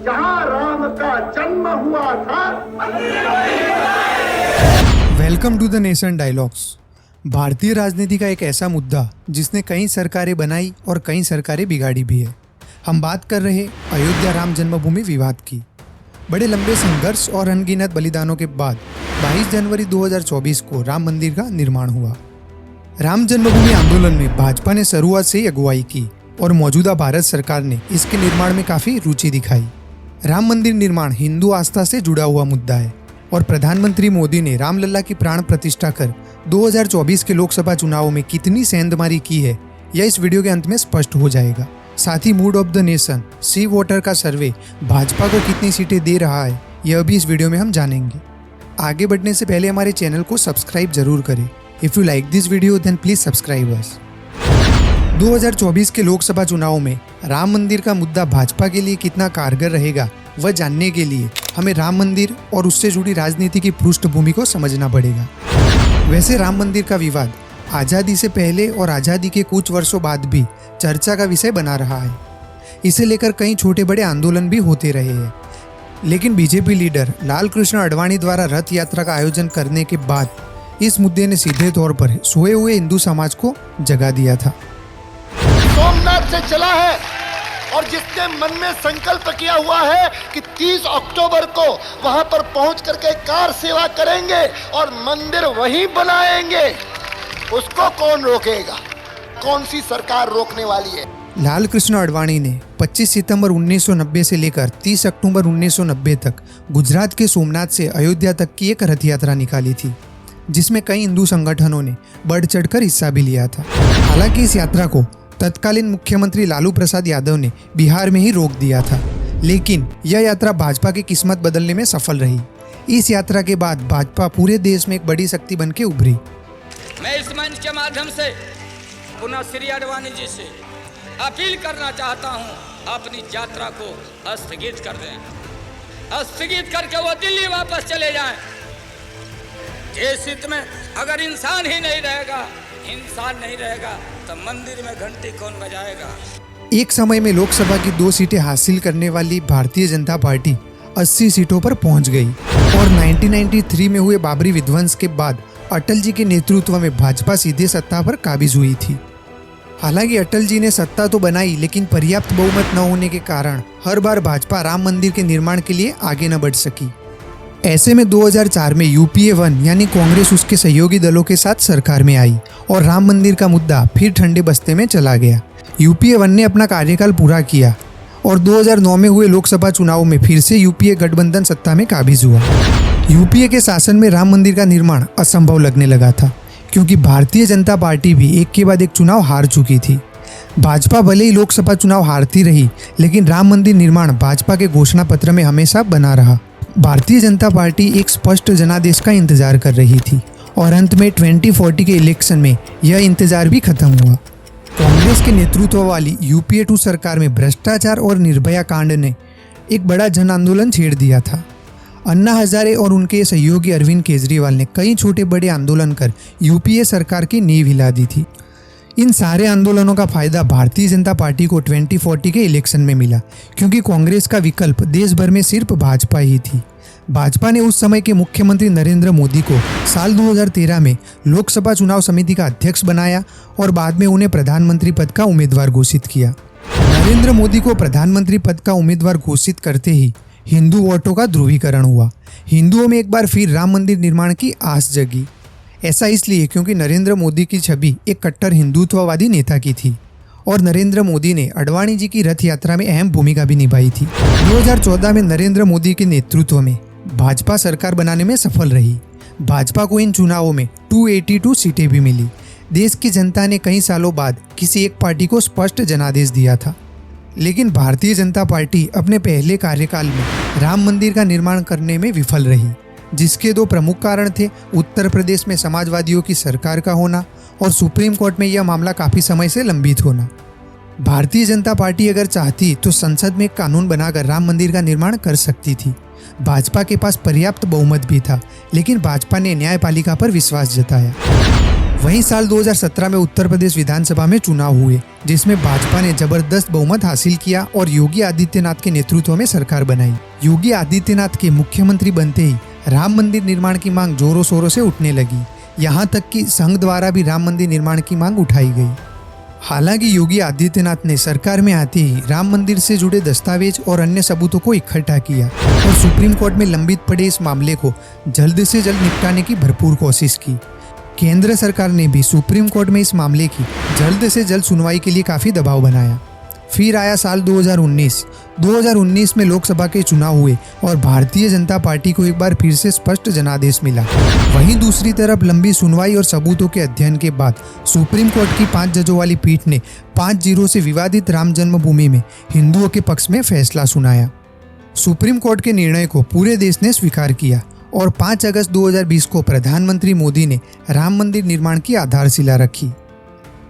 जहां राम का जन्म हुआ था। Welcome to the nation dialogues. भारतीय राजनीति का एक ऐसा मुद्दा जिसने कई सरकारें बनाई और कई सरकारें बिगाड़ी भी है। हम बात कर रहे अयोध्या राम जन्मभूमि विवाद की। बड़े लंबे संघर्ष और अनगिनत बलिदानों के बाद 22 जनवरी 2024 को राम मंदिर का निर्माण हुआ। राम जन्मभूमि आंदोलन में भाजपा ने शुरुआत से ही अगुवाई की और मौजूदा भारत सरकार ने इसके निर्माण में काफी रुचि दिखाई। राम मंदिर निर्माण हिंदू आस्था से जुड़ा हुआ मुद्दा है और प्रधानमंत्री मोदी ने रामलला की प्राण प्रतिष्ठा कर 2024 के लोकसभा चुनावों में कितनी सेंधमारी की है, यह इस वीडियो के अंत में स्पष्ट हो जाएगा। साथ ही mood of the nation C voter का सर्वे भाजपा को कितनी सीटें दे रहा है, यह भी इस वीडियो में हम जानेंगे। आगे बढ़ने से पहले हमारे चैनल को सब्सक्राइब जरूर करें। If you like this video then please subscribe us. 2024 के लोकसभा चुनाव में राम मंदिर का मुद्दा भाजपा के लिए कितना कारगर रहेगा, वह जानने के लिए हमें राम मंदिर और उससे जुड़ी राजनीति की पृष्ठभूमि को समझना पड़ेगा। वैसे राम मंदिर का विवाद आज़ादी से पहले और आज़ादी के कुछ वर्षों बाद भी चर्चा का विषय बना रहा है। इसे लेकर कई छोटे बड़े आंदोलन भी होते रहे हैं, लेकिन बीजेपी लीडर लाल कृष्ण आडवाणी द्वारा रथ यात्रा का आयोजन करने के बाद इस मुद्दे ने सीधे तौर पर सोए हुए हिंदू समाज को जगा दिया था। सोमनाथ से चला है और जिसने मन में संकल्प किया हुआ है कि 30 अक्टूबर को वहां पर पहुंच करके कार सेवा करेंगे और मंदिर वहीं बनाएंगे, उसको कौन रोकेगा? कौन सी सरकार रोकने वाली है? लाल कृष्ण आडवाणी ने 25 सितंबर 1990 से लेकर 30 अक्टूबर 1990 तक गुजरात के सोमनाथ से अयोध्या तक की एक रथ यात्रा निकाली थी, जिसमें कई हिंदू संगठनों ने बढ़ चढ़कर हिस्सा भी लिया था। हालांकि इस यात्रा को तत्कालीन मुख्यमंत्री लालू प्रसाद यादव ने बिहार में ही रोक दिया था, लेकिन यह यात्रा भाजपा की किस्मत बदलने में सफल रही। इस यात्रा के बाद भाजपा पूरे देश में एक बड़ी शक्ति बन के उभरी। मैं इस मंच के माध्यम से पुनः श्री आडवाणी जी से अपील करना चाहता हूं, अपनी यात्रा को स्थगित कर दें, स्थगित करके वो दिल्ली वापस चले जाएं। देश हित में अगर इंसान ही नहीं रहेगा, इंसान नहीं रहेगा तो मंदिर में घंटी कौन बजाएगा? एक समय में लोकसभा की 2 सीटें हासिल करने वाली भारतीय जनता पार्टी 80 सीटों पर पहुंच गई और 1993 में हुए बाबरी विध्वंस के बाद अटल जी के नेतृत्व में भाजपा सीधे सत्ता पर काबिज हुई थी। हालांकि अटल जी ने सत्ता तो बनाई, लेकिन पर्याप्त बहुमत न होने के कारण हर बार भाजपा राम मंदिर के निर्माण के लिए आगे न बढ़ सकी। ऐसे में 2004 में यूपीए 1 यानी कांग्रेस उसके सहयोगी दलों के साथ सरकार में आई और राम मंदिर का मुद्दा फिर ठंडे बस्ते में चला गया। यूपीए 1 ने अपना कार्यकाल पूरा किया और 2009 में हुए लोकसभा चुनाव में फिर से यूपीए गठबंधन सत्ता में काबिज हुआ। यूपीए के शासन में राम मंदिर का निर्माण असंभव लगने लगा था, क्योंकि भारतीय जनता पार्टी भी एक के बाद एक चुनाव हार चुकी थी। भाजपा भले ही लोकसभा चुनाव हारती रही, लेकिन राम मंदिर निर्माण भाजपा के घोषणा पत्र में हमेशा बना रहा। भारतीय जनता पार्टी एक स्पष्ट जनादेश का इंतजार कर रही थी और अंत में 2040 के इलेक्शन में यह इंतजार भी खत्म हुआ। कांग्रेस के नेतृत्व वाली यूपीए 2 सरकार में भ्रष्टाचार और निर्भया कांड ने एक बड़ा जन आंदोलन छेड़ दिया था। अन्ना हजारे और उनके सहयोगी अरविंद केजरीवाल ने कई छोटे बड़े आंदोलन कर यूपीए सरकार की नींव हिला दी थी। इन सारे आंदोलनों का फायदा भारतीय जनता पार्टी को 2040 के इलेक्शन में मिला, क्योंकि कांग्रेस का विकल्प देश भर में सिर्फ भाजपा ही थी। भाजपा ने उस समय के मुख्यमंत्री नरेंद्र मोदी को साल 2013 में लोकसभा चुनाव समिति का अध्यक्ष बनाया और बाद में उन्हें प्रधानमंत्री पद का उम्मीदवार घोषित किया। नरेंद्र मोदी को प्रधानमंत्री पद का उम्मीदवार घोषित करते ही हिंदू वोटों का ध्रुवीकरण हुआ। हिंदुओं में एक बार फिर राम मंदिर निर्माण की आस जगी। ऐसा इसलिए क्योंकि नरेंद्र मोदी की छवि एक कट्टर हिंदुत्ववादी नेता की थी और नरेंद्र मोदी ने आडवाणी जी की रथ यात्रा में अहम भूमिका भी निभाई थी। 2014 में नरेंद्र मोदी के नेतृत्व में भाजपा सरकार बनाने में सफल रही। भाजपा को इन चुनावों में 282 सीटें भी मिली। देश की जनता ने कई सालों बाद किसी एक पार्टी को स्पष्ट जनादेश दिया था, लेकिन भारतीय जनता पार्टी अपने पहले कार्यकाल में राम मंदिर का निर्माण करने में विफल रही, जिसके 2 प्रमुख कारण थे। उत्तर प्रदेश में समाजवादियों की सरकार का होना और सुप्रीम कोर्ट में यह मामला काफ़ी समय से लंबित होना। भारतीय जनता पार्टी अगर चाहती तो संसद में एक कानून बनाकर राम मंदिर का निर्माण कर सकती थी। भाजपा के पास पर्याप्त बहुमत भी था, लेकिन भाजपा ने न्यायपालिका पर विश्वास जताया। वहीं साल 2017 में उत्तर प्रदेश विधानसभा में चुनाव हुए, जिसमें भाजपा ने जबरदस्त बहुमत हासिल किया और योगी आदित्यनाथ के नेतृत्व में सरकार बनाई। योगी आदित्यनाथ के मुख्यमंत्री बनते ही राम मंदिर निर्माण की मांग जोरों शोरों से उठने लगी। यहाँ तक कि संघ द्वारा भी राम मंदिर निर्माण की मांग उठाई गई। हालांकि योगी आदित्यनाथ ने सरकार में आते ही राम मंदिर से जुड़े दस्तावेज और अन्य सबूतों को इकट्ठा किया और सुप्रीम कोर्ट में लंबित पड़े इस मामले को जल्द से जल्द निपटाने की भरपूर कोशिश की। केंद्र सरकार ने भी सुप्रीम कोर्ट में इस मामले की जल्द से जल्द सुनवाई के लिए काफ़ी दबाव बनाया। फिर आया साल 2019 में लोकसभा के चुनाव हुए और भारतीय जनता पार्टी को एक बार फिर से स्पष्ट जनादेश मिला। वहीं दूसरी तरफ लंबी सुनवाई और सबूतों के अध्ययन के बाद सुप्रीम कोर्ट की 5 जजों वाली पीठ ने 5-0 से विवादित राम जन्मभूमि में हिंदुओं के पक्ष में फैसला सुनाया। सुप्रीम कोर्ट के निर्णय को पूरे देश ने स्वीकार किया और 5 अगस्त 2020 को प्रधानमंत्री मोदी ने राम मंदिर निर्माण की आधारशिला रखी।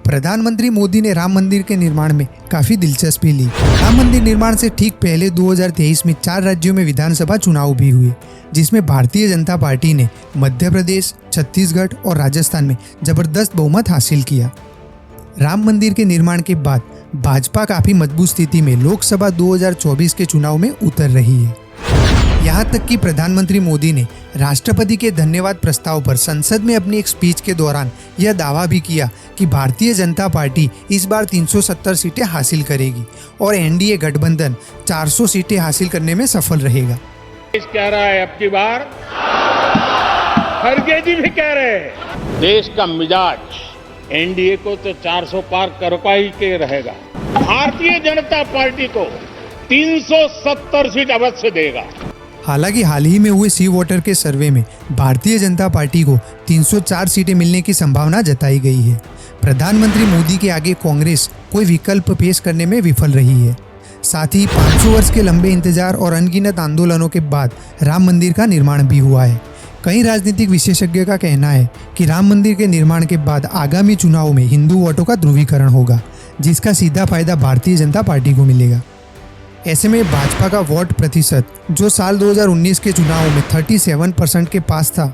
प्रधानमंत्री मोदी ने राम मंदिर के निर्माण में काफी दिलचस्पी ली। राम मंदिर निर्माण से ठीक पहले 2023 में 4 राज्यों में विधानसभा चुनाव भी हुए, जिसमें भारतीय जनता पार्टी ने मध्य प्रदेश, छत्तीसगढ़ और राजस्थान में जबरदस्त बहुमत हासिल किया। राम मंदिर के निर्माण के बाद भाजपा काफी मजबूत स्थिति में लोकसभा 2024 के चुनाव में उतर रही है। यहाँ तक कि प्रधानमंत्री मोदी ने राष्ट्रपति के धन्यवाद प्रस्ताव पर संसद में अपनी एक स्पीच के दौरान यह दावा भी किया कि भारतीय जनता पार्टी इस बार 370 सीटें हासिल करेगी और एनडीए गठबंधन 400 सीटें हासिल करने में सफल रहेगा। देश कह रहा है अब की बार, खड़गे जी भी कह रहे हैं, देश का मिजाज एनडीए को तो 400 पार कर पाई के रहेगा। भारतीय जनता पार्टी को 370 सीट अवश्य देगा। हालांकि हाल ही में हुए सी वोटर के सर्वे में भारतीय जनता पार्टी को 304 सीटें मिलने की संभावना जताई गई है। प्रधानमंत्री मोदी के आगे कांग्रेस कोई विकल्प पेश करने में विफल रही है। साथ ही 500 वर्ष के लंबे इंतजार और अनगिनत आंदोलनों के बाद राम मंदिर का निर्माण भी हुआ है। कई राजनीतिक विशेषज्ञों का कहना है कि राम मंदिर के निर्माण के बाद आगामी चुनाव में हिंदू वोटों का ध्रुवीकरण होगा, जिसका सीधा फायदा भारतीय जनता पार्टी को मिलेगा। ऐसे में भाजपा का वोट प्रतिशत जो साल 2019 के चुनाव में 37% के पास था,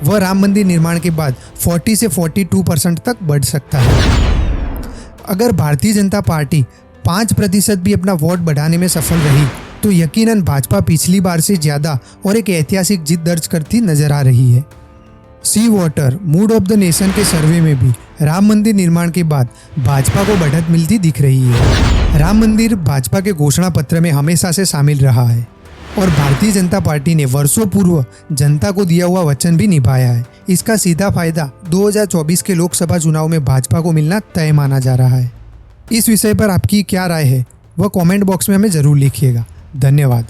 वह राम मंदिर निर्माण के बाद 40 से 42% तक बढ़ सकता है। अगर भारतीय जनता पार्टी 5% भी अपना वोट बढ़ाने में सफल रही तो यकीनन भाजपा पिछली बार से ज़्यादा और एक ऐतिहासिक जीत दर्ज करती नजर आ रही है। C voter mood of the nation के सर्वे में भी राम मंदिर निर्माण के बाद भाजपा को बढ़त मिलती दिख रही है। राम मंदिर भाजपा के घोषणा पत्र में हमेशा से शामिल रहा है और भारतीय जनता पार्टी ने वर्षों पूर्व जनता को दिया हुआ वचन भी निभाया है। इसका सीधा फायदा 2024 के लोकसभा चुनाव में भाजपा को मिलना तय माना जा रहा है। इस विषय पर आपकी क्या राय है, वह कमेंट बॉक्स में हमें ज़रूर लिखिएगा। धन्यवाद।